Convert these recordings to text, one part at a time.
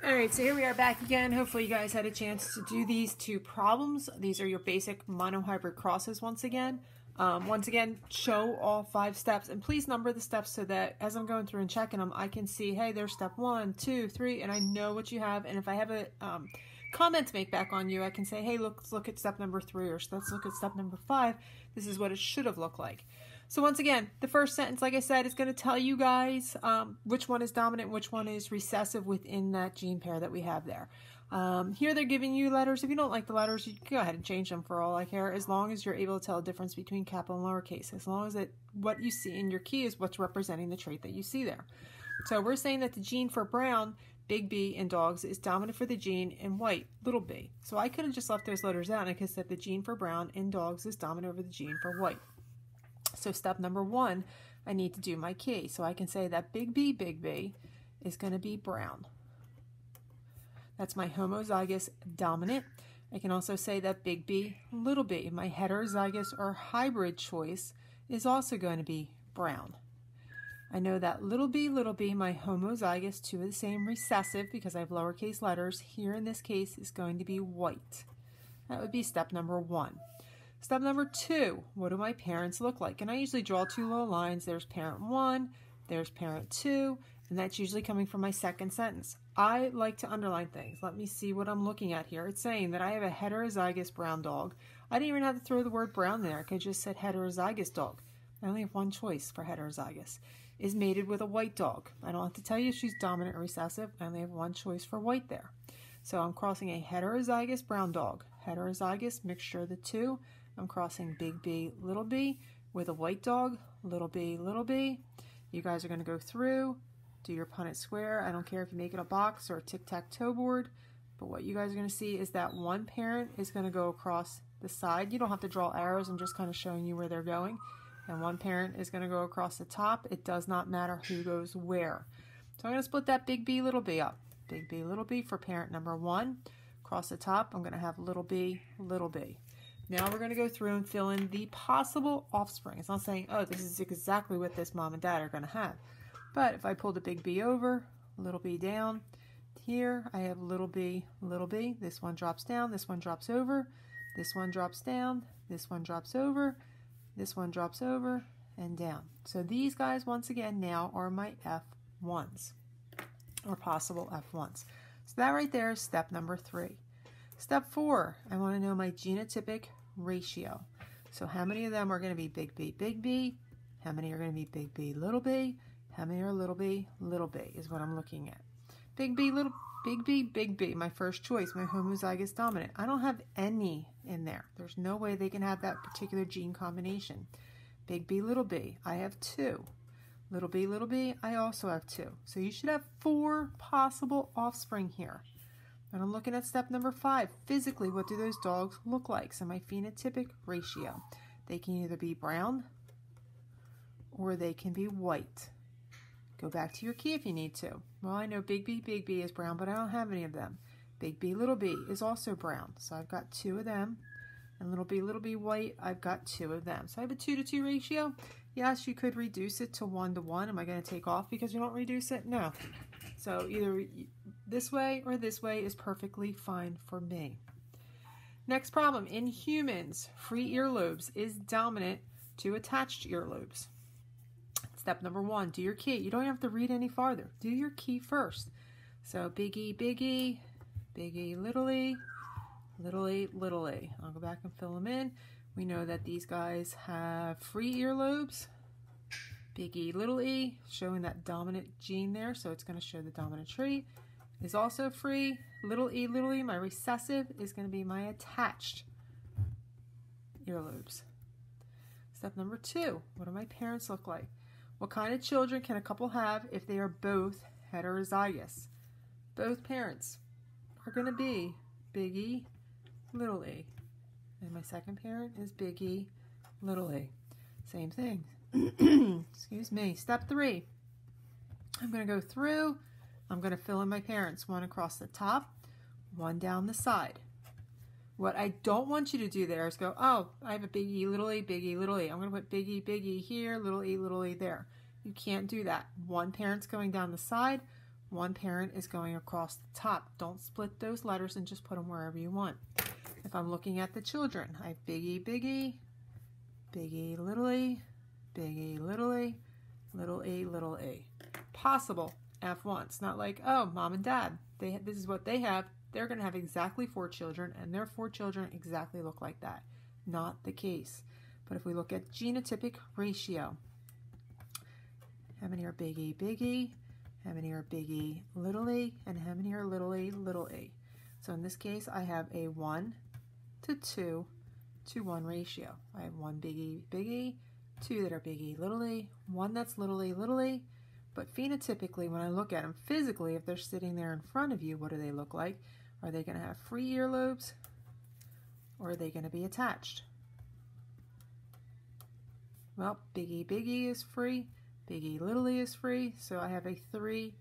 Alright, so here we are back again. Hopefully you guys had a chance to do these two problems. These are your basic monohybrid crosses once again. Show all 5 steps, and please number the steps so that as I'm going through and checking them, I can see, hey, there's step 1, 2, 3, and I know what you have. And if I have a comment to make back on you, I can say, hey, let's look at step number 3, or let's look at step number 5. This is what it should have looked like. So once again, the first sentence, like I said, is going to tell you guys which one is dominant, which one is recessive within that gene pair that we have there. Here they're giving you letters. If you don't like the letters, you can go ahead and change them for all I care, as long as you're able to tell the difference between capital and lowercase, as long as what you see in your key is what's representing the trait that you see there. So we're saying that the gene for brown, big B, in dogs is dominant for the gene in white, little b. So I could have just left those letters out and I could have said the gene for brown in dogs is dominant over the gene for white. So step number 1, I need to do my key. So I can say that big B is going to be brown. That's my homozygous dominant. I can also say that big B, little b, my heterozygous or hybrid choice, is also going to be brown. I know that little b, my homozygous, 2 of the same recessive, because I have lowercase letters, here in this case is going to be white. That would be step number 1. Step number 2, what do my parents look like? And I usually draw 2 little lines. There's parent 1, there's parent 2, and that's usually coming from my second sentence. I like to underline things. Let me see what I'm looking at here. It's saying that I have a heterozygous brown dog. I didn't even have to throw the word brown there. I could just said heterozygous dog. I only have one choice for heterozygous. Is mated with a white dog. I don't have to tell you if she's dominant or recessive. I only have one choice for white there. So I'm crossing a heterozygous brown dog. Heterozygous, mixture of the 2. I'm crossing big B, little b with a white dog, little b, little b. You guys are going to go through, do your Punnett square. I don't care if you make it a box or a tic-tac-toe board, but what you guys are going to see is that one parent is going to go across the side. You don't have to draw arrows. I'm just kind of showing you where they're going. And one parent is going to go across the top. It does not matter who goes where. So I'm going to split that big B, little b up. Big B, little b for parent number 1. Across the top, I'm going to have little b, little b. Now we're going to go through and fill in the possible offspring. It's not saying, oh, this is exactly what this mom and dad are going to have. But if I pull the big B over, little b down, here I have little b, little b. This one drops down, this one drops over, this one drops down, this one drops over, this one drops over, and down. So these guys, once again, now are my F1s, or possible F1s. So that right there is step number 3. Step 4, I want to know my genotypic ratio. So how many of them are going to be big B, how many are going to be big B, little b, how many are little b is what I'm looking at. Big B, big B, my first choice, my homozygous dominant. I don't have any in there. There's no way they can have that particular gene combination. Big B, I have 2. Little b, I also have 2. So you should have 4 possible offspring here. And I'm looking at step number 5. Physically, what do those dogs look like? So my phenotypic ratio. They can either be brown or they can be white. Go back to your key if you need to. Well, I know big B is brown, but I don't have any of them. Big B, little b is also brown. So I've got 2 of them. And little b white, I've got 2 of them. So I have a 2-to-2 ratio. Yes, you could reduce it to 1-to-1. Am I going to take off because you don't reduce it? No. So either this way or this way is perfectly fine for me. Next problem. In humans, free earlobes is dominant to attached earlobes. Step number 1, do your key. You don't have to read any farther. Do your key first. So big E, little e, little e, little e. I'll go back and fill them in. We know that these guys have free earlobes. Big E, little e, showing that dominant gene there, so it's going to show the dominant trait. Is also free. Little e, my recessive is going to be my attached earlobes. Step number 2, what do my parents look like? What kind of children can a couple have if they are both heterozygous? Both parents are going to be big E, little e. And my second parent is big E, little e. Same thing. Excuse me. Step 3. I'm going to go through. I'm going to fill in my parents. 1 across the top, 1 down the side. What I don't want you to do there is go, oh, I have a big E, little e, big E, little e. I'm going to put big E here, little e there. You can't do that. 1 parent's going down the side, one parent is going across the top. Don't split those letters and just put them wherever you want. If I'm looking at the children, I have big E, big E, big E, little e, big E, little e, little e, little e. Possible F1. It's not like, oh, mom and dad, this is what they have. They're going to have exactly 4 children, and their 4 children exactly look like that. Not the case. But if we look at genotypic ratio, how many are big E, big E? How many are big E, little e? And how many are little e, little e? So in this case, I have a 1 to 2 to 1 ratio. I have 1 big E, 2 that are big E, little e, 1 that's little e, but phenotypically, when I look at them physically, if they're sitting there in front of you, what do they look like? Are they going to have free earlobes, or are they going to be attached? Well, big E is free, big E, little e is free, so I have a 3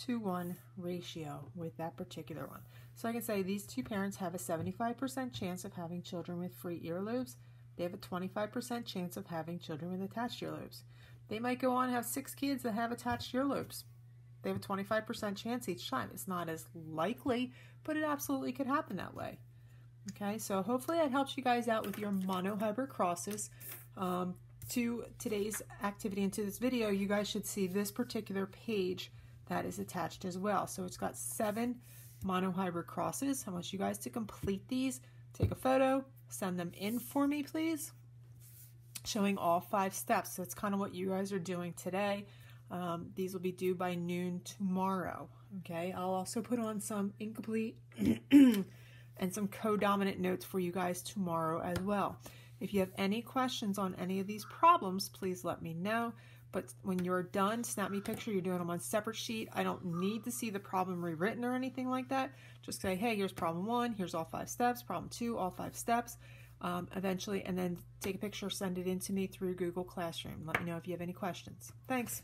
to 1 ratio with that particular one. So I can say these two parents have a 75% chance of having children with free earlobes. They have a 25% chance of having children with attached earlobes. They might go on and have 6 kids that have attached earlobes. They have a 25% chance each time. It's not as likely, but it absolutely could happen that way. Okay, so hopefully that helps you guys out with your monohybrid crosses. To today's activity and to this video, you guys should see this particular page that is attached as well. So it's got 7 monohybrid crosses. I want you guys to complete these. Take a photo, send them in for me, please, showing all 5 steps. So it's kind of what you guys are doing today. These will be due by noon tomorrow. Okay, I'll also put on some incomplete and some codominant notes for you guys tomorrow as well. If you have any questions on any of these problems, please let me know. But when you're done, snap me a picture. You're doing them on a separate sheet. I don't need to see the problem rewritten or anything like that. Just say, hey, here's problem 1. Here's all 5 steps. Problem 2, all 5 steps. Eventually, and then take a picture, send it in to me through Google Classroom. Let me know if you have any questions. Thanks.